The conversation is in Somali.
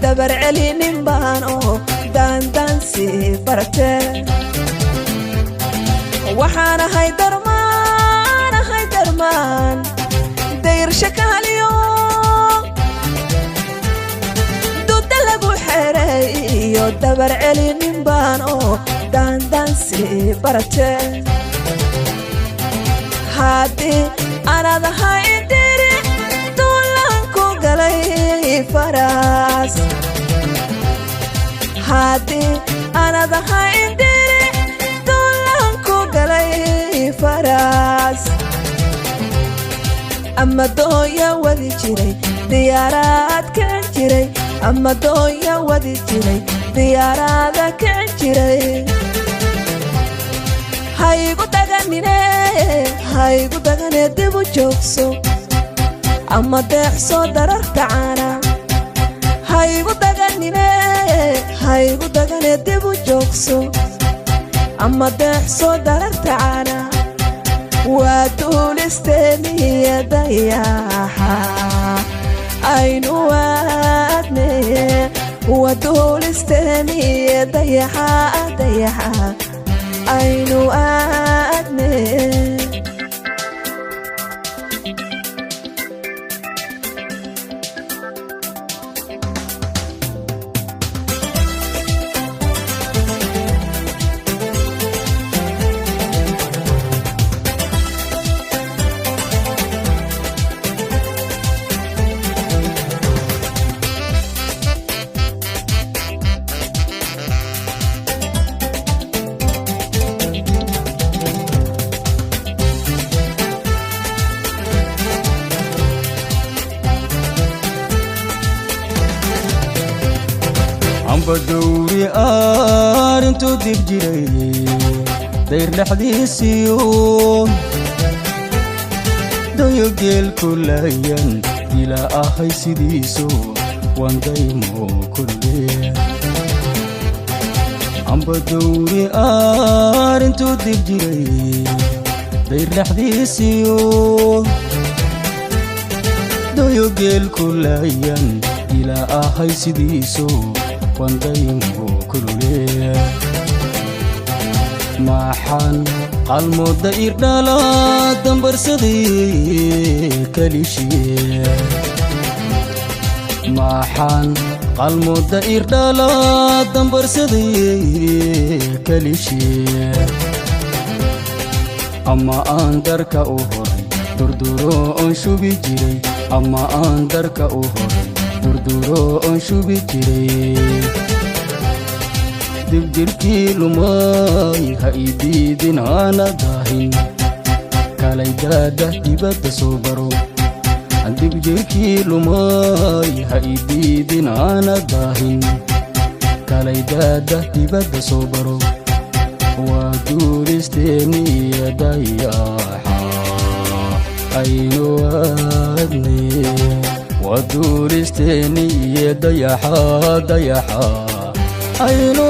dabar celinin baan oo daandaansi bartee waxaan ahay darmaan dayr shakaaliyo duda lagu xeray iyo dabar celinin baan oo daandaansi bartee haddii anad ahay diri duulanku galay faras haddii anad ahay diri duulanku galay faras ama dooya wadi jiray diyaarad kan jiray ama dooya wadi jiray diyaarada kan jiray haygu dagane dib u joogso ama deeqso dararta caana haygu dagane dib u joogso ama deeqso dararta caana waa duulisteeniya dayaxa aynu aadne waa duulisteeniya dayaxa aynu aadne بدوري انتو ديب جيري داير لحديسيو دايو جيل كل ايان الى اخي سيديسو وان دايمو كل عم بدوري انتو ديب جيري داير لحديسيو دايو جيل كل ايان الى اخي سيديسو وندايمو كلولي maxaan qalmooda irdhala dambarsaday kalishiye maxaan qalmooda irdhala dambarsaday kalishiye ama aan darka u horay durduro on shubi jiray ama aan darka u horay durduro on shubi jiray dibjirkii lumay ha idiidin aana daahin kalay daada dibadda soo baro dibjirkii lumay ha idiidin aana daahin kalay daada dibadda soo baro waa duulisteeniya dayaxa aynu aadne waa duulisteeniya dayaxa aynu